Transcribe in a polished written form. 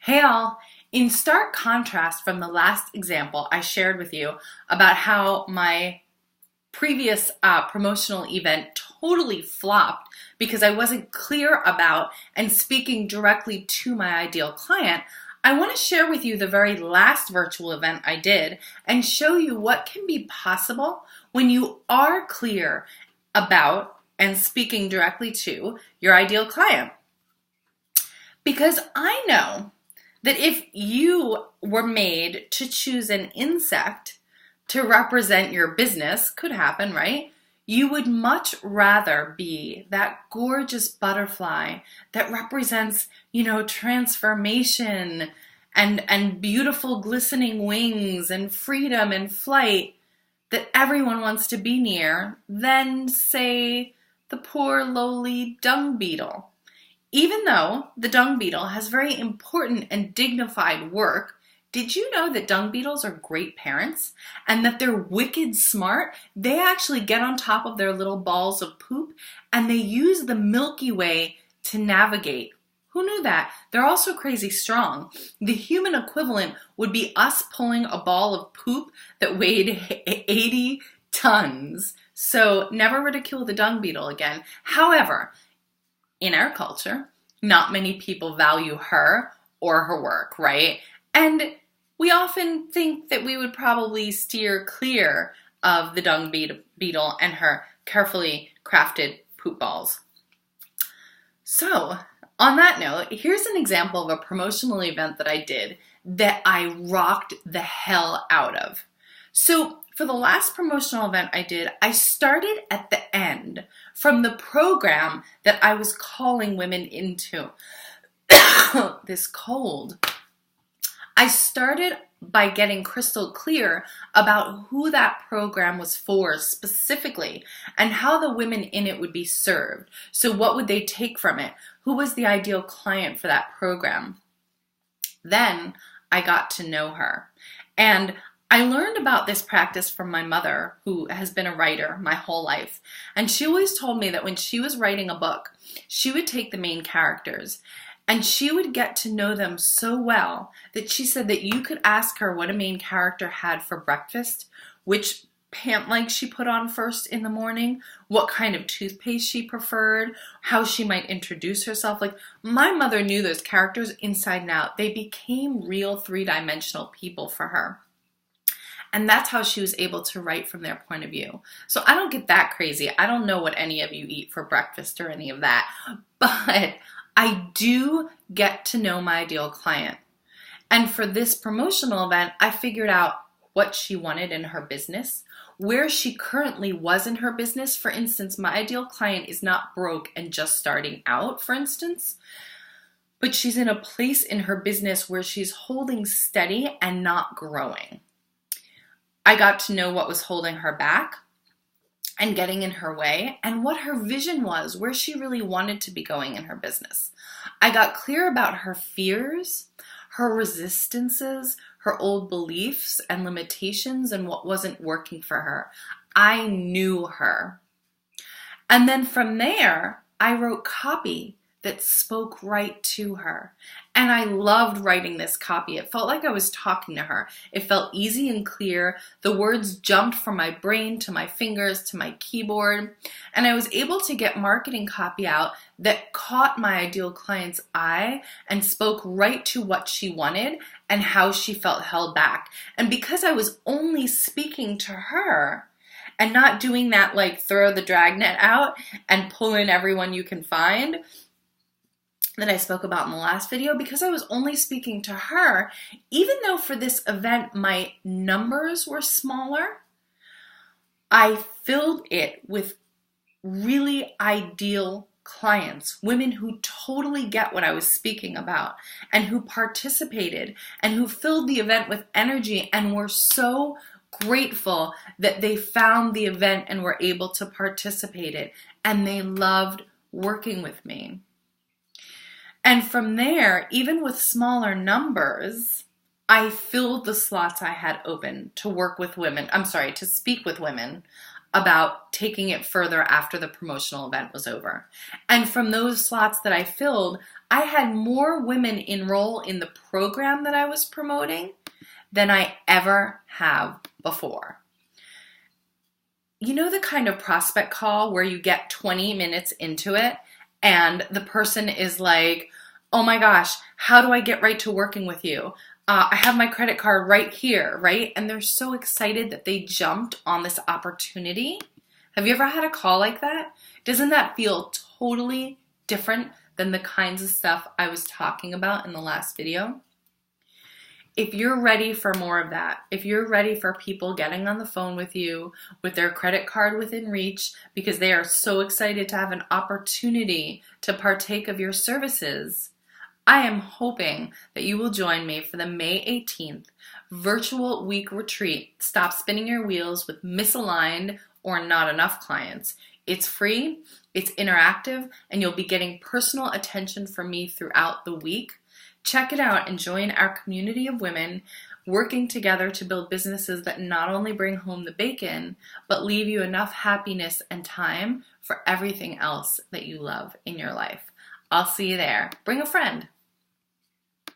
Hey all! In stark contrast from the last example I shared with you about how my previous promotional event totally flopped because I wasn't clear about and speaking directly to my ideal client, I want to share with you the very last virtual event I did and show you what can be possible when you are clear about and speaking directly to your ideal client. Because I know that if you were made to choose an insect to represent your business, could happen, right? You would much rather be that gorgeous butterfly that represents, transformation and beautiful glistening wings and freedom and flight that everyone wants to be near than, say, the poor lowly dung beetle. Even though the dung beetle has very important and dignified work, did you know that dung beetles are great parents and that they're wicked smart? They actually get on top of their little balls of poop and they use the Milky Way to navigate. Who knew that? They're also crazy strong. The human equivalent would be us pulling a ball of poop that weighed 80 tons. So never ridicule the dung beetle again. However, in our culture, not many people value her or her work, right? And we often think that we would probably steer clear of the dung beetle and her carefully crafted poop balls. So, on that note, here's an example of a promotional event that I did that I rocked the hell out of. So, for the last promotional event I did, I started at the end from the program that I was calling women into. This cold. I started by getting crystal clear about who that program was for specifically and how the women in it would be served. So what would they take from it? Who was the ideal client for that program? Then I got to know her. And I learned about this practice from my mother, who has been a writer my whole life. And she always told me that when she was writing a book, she would take the main characters and she would get to know them so well that she said that you could ask her what a main character had for breakfast, which pant leg she put on first in the morning, what kind of toothpaste she preferred, how she might introduce herself. Like, my mother knew those characters inside and out. They became real three-dimensional people for her. And that's how she was able to write from their point of view. So I don't get that crazy. I don't know what any of you eat for breakfast or any of that. But I do get to know my ideal client. And for this promotional event, I figured out what she wanted in her business, where she currently was in her business. For instance, my ideal client is not broke and just starting out, for instance. But she's in a place in her business where she's holding steady and not growing. I got to know what was holding her back and getting in her way and what her vision was, where she really wanted to be going in her business. I got clear about her fears, her resistances, her old beliefs and limitations and what wasn't working for her. I knew her. And then from there, I wrote copy that spoke right to her. And I loved writing this copy. It felt like I was talking to her. It felt easy and clear. The words jumped from my brain to my fingers to my keyboard. And I was able to get marketing copy out that caught my ideal client's eye and spoke right to what she wanted and how she felt held back. And because I was only speaking to her and not doing that like throw the dragnet out and pull in everyone you can find, that I spoke about in the last video, because I was only speaking to her, even though for this event my numbers were smaller, I filled it with really ideal clients, women who totally get what I was speaking about and who participated and who filled the event with energy and were so grateful that they found the event and were able to participate in it, and they loved working with me. And from there, even with smaller numbers, I filled the slots I had open to work with women. To speak with women about taking it further after the promotional event was over. And from those slots that I filled, I had more women enroll in the program that I was promoting than I ever have before. You know the kind of prospect call where you get 20 minutes into it and the person is like, oh my gosh, how do I get right to working with you? I have my credit card right here, right? And they're so excited that they jumped on this opportunity. Have you ever had a call like that? Doesn't that feel totally different than the kinds of stuff I was talking about in the last video? If you're ready for more of that, if you're ready for people getting on the phone with you with their credit card within reach because they are so excited to have an opportunity to partake of your services, I am hoping that you will join me for the May 18th virtual week retreat. Stop spinning your wheels with misaligned or not enough clients. It's free, it's interactive, and you'll be getting personal attention from me throughout the week. Check it out and join our community of women working together to build businesses that not only bring home the bacon, but leave you enough happiness and time for everything else that you love in your life. I'll see you there. Bring a friend.